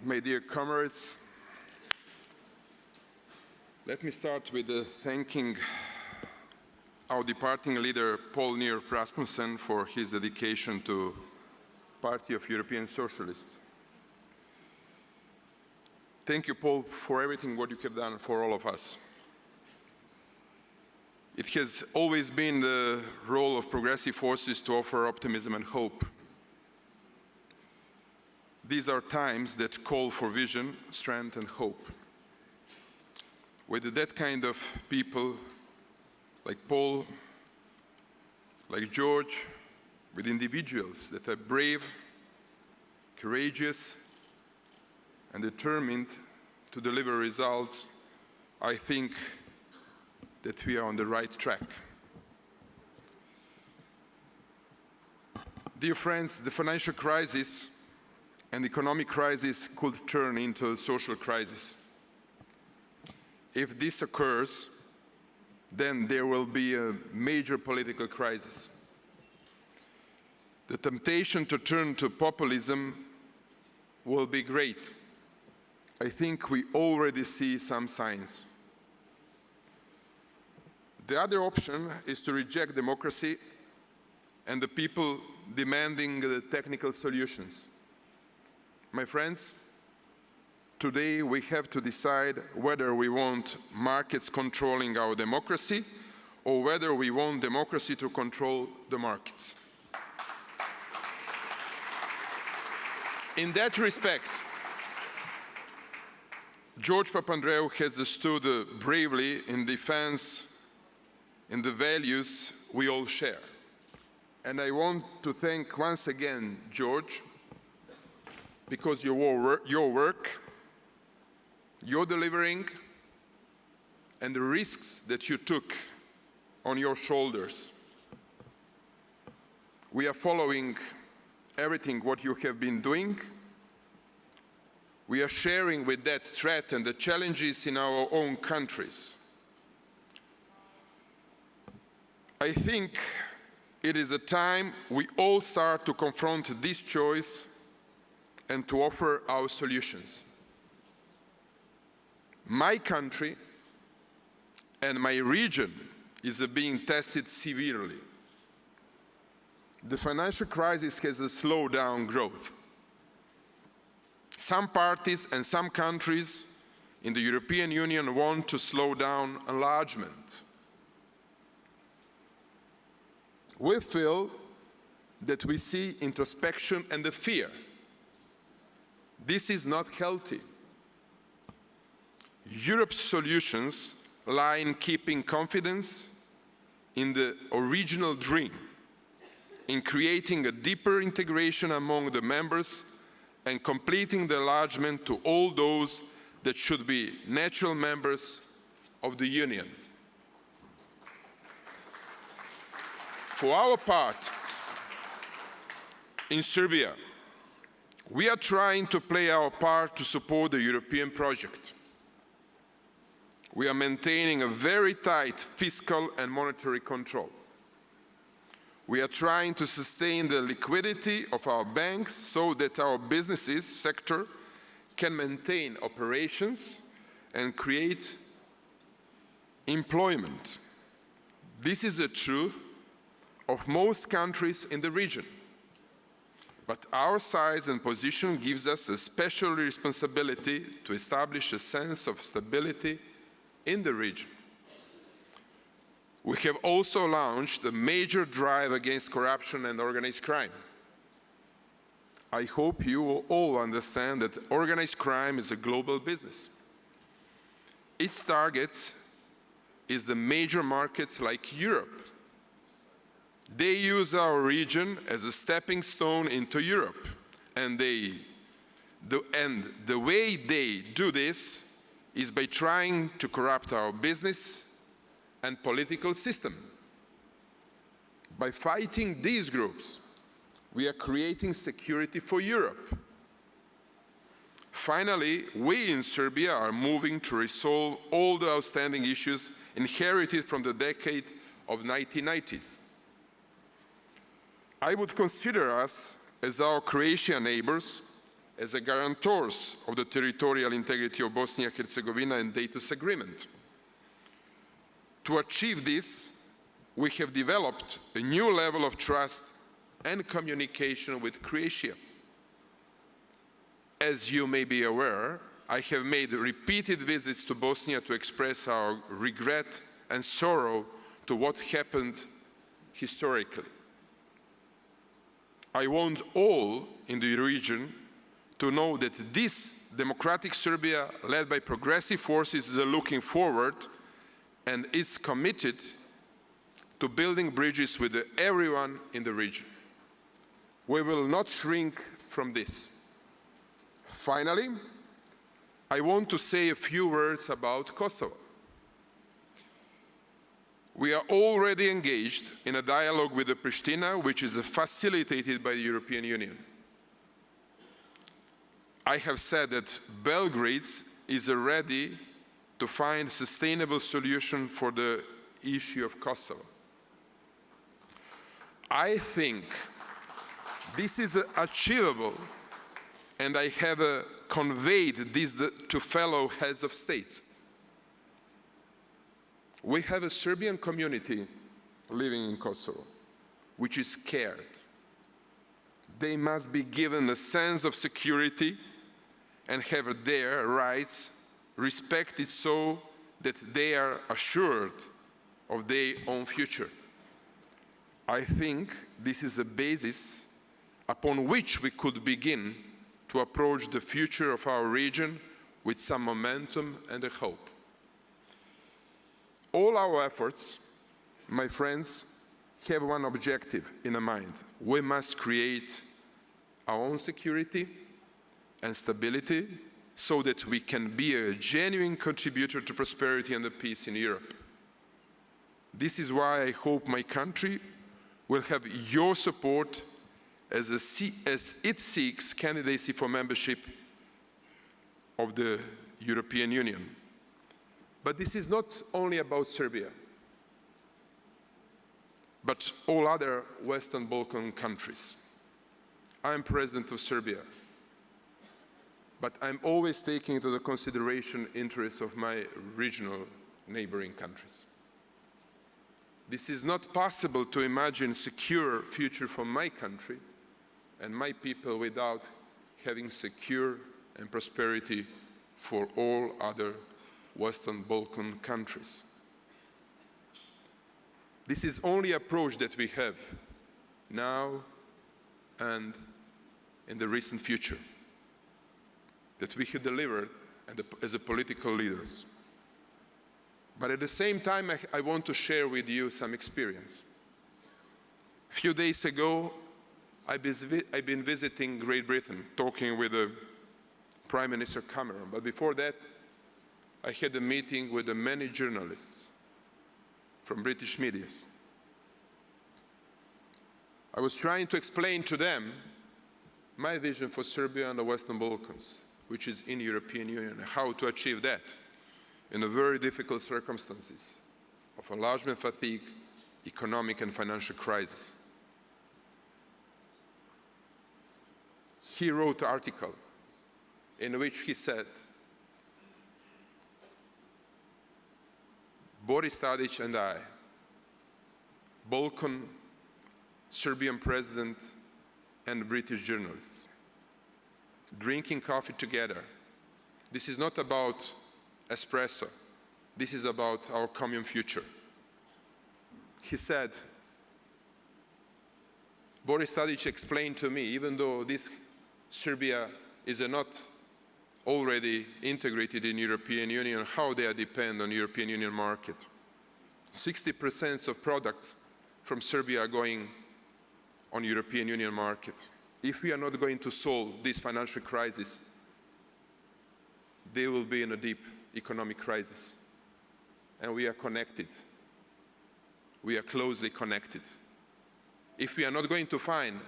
my dear comrades, let me start with thanking our departing leader, Poul Nyrup Rasmussen, for his dedication to Party of European Socialists. Thank you, Paul, for everything what you have done for all of us. It has always been the role of progressive forces to offer optimism and hope. These are times that call for vision, strength, and hope. With that kind of people, like Paul, like George, with individuals that are brave, courageous, and determined to deliver results, I think that we are on the right track. Dear friends, the financial crisis and economic crisis could turn into a social crisis. If this occurs, then there will be a major political crisis. The temptation to turn to populism will be great. I think we already see some signs. The other option is to reject democracy and the people demanding the technical solutions. My friends, today we have to decide whether we want markets controlling our democracy or whether we want democracy to control the markets. In that respect, George Papandreou has stood bravely in defense in the values we all share. And I want to thank once again George, because your work, your delivering, and the risks that you took on your shoulders. We are following everything what you have been doing. We are sharing with that threat and the challenges in our own countries. I think it is a time we all start to confront this choice and to offer our solutions. My country and my region is being tested severely. The financial crisis has slowed down growth. Some parties and some countries in the European Union want to slow down enlargement. We feel that we see introspection and the fear. This is not healthy. Europe's solutions lie in keeping confidence in the original dream, in creating a deeper integration among the members and completing the enlargement to all those that should be natural members of the Union. For our part, in Serbia, we are trying to play our part to support the European project. We are maintaining a very tight fiscal and monetary control. We are trying to sustain the liquidity of our banks so that our businesses sector can maintain operations and create employment. This is the truth of most countries in the region. But our size and position gives us a special responsibility to establish a sense of stability in the region. We have also launched a major drive against corruption and organized crime. I hope you will all understand that organized crime is a global business. Its targets is the major markets like Europe. They use our region as a stepping stone into Europe, and the way they do this is by trying to corrupt our business and political system. By fighting these groups, we are creating security for Europe. Finally, we in Serbia are moving to resolve all the outstanding issues inherited from the decade of 1990s. I would consider us as our Croatian neighbors as a guarantors of the territorial integrity of Bosnia and Herzegovina and Dayton's agreement. To achieve this, we have developed a new level of trust and communication with Croatia. As you may be aware, I have made repeated visits to Bosnia to express our regret and sorrow to what happened historically. I want all in the region to know that this democratic Serbia, led by progressive forces, is looking forward and is committed to building bridges with everyone in the region. We will not shrink from this. Finally, I want to say a few words about Kosovo. We are already engaged in a dialogue with Pristina, which is facilitated by the European Union. I have said that Belgrade is ready to find a sustainable solution for the issue of Kosovo. I think this is achievable, and I have conveyed this to fellow heads of states. We have a Serbian community living in Kosovo, which is scared. They must be given a sense of security and have their rights respected so that they are assured of their own future. I think this is a basis upon which we could begin to approach the future of our region with some momentum and a hope. All our efforts, my friends, have one objective in mind. We must create our own security and stability so that we can be a genuine contributor to prosperity and peace in Europe. This is why I hope my country will have your support as it seeks candidacy for membership of the European Union. But this is not only about Serbia, but all other Western Balkan countries. I am President of Serbia, but I'm always taking into consideration interests of my regional neighboring countries. This is not possible to imagine a secure future for my country and my people without having secure and prosperity for all other Western Balkan countries. This is only approach that we have now and in the recent future that we have delivered as a political leaders. But at the same time, I want to share with you some experience. A few days ago, I've been visiting Great Britain, talking with Prime Minister Cameron. But before that, I had a meeting with many journalists from British media. I was trying to explain to them my vision for Serbia and the Western Balkans, which is in the European Union, and how to achieve that in a very difficult circumstances of enlargement fatigue, economic and financial crisis. He wrote an article in which he said, Boris Tadic and I, Balkan, Serbian president and British journalists, drinking coffee together. This is not about espresso. This is about our common future. He said, Boris Tadic explained to me, even though this Serbia is not already integrated in European Union, how they depend on European Union market. 60% of products from Serbia are going on European Union market. If we are not going to solve this financial crisis, they will be in a deep economic crisis. And we are connected. We are closely connected. If we are not going to find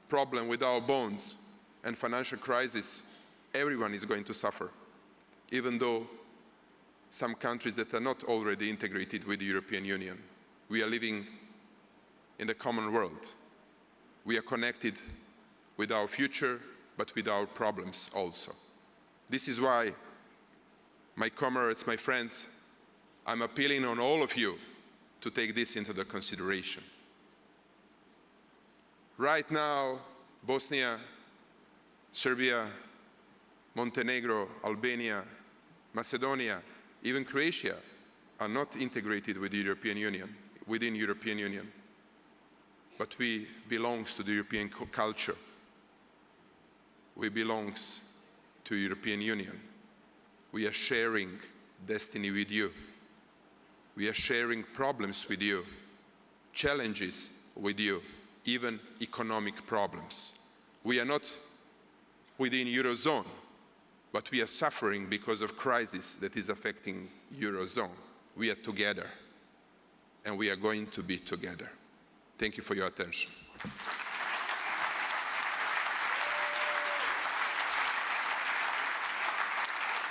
problem with our bonds and financial crisis, everyone is going to suffer, even though some countries that are not already integrated with the European Union. We are living in the common world. We are connected with our future, but but with our problems also. This is why, my comrades, my friends, I'm appealing on all of you to take this into the consideration. Right now, Bosnia, Serbia, Montenegro, Albania, Macedonia, even Croatia are not integrated with the European Union, within European Union. But we belong to the European culture. We belong to European Union. We are sharing destiny with you. We are sharing problems with you, challenges with you, even economic problems. We are not within Eurozone, but we are suffering because of crisis that is affecting Eurozone. We are together, and we are going to be together. Thank you for your attention.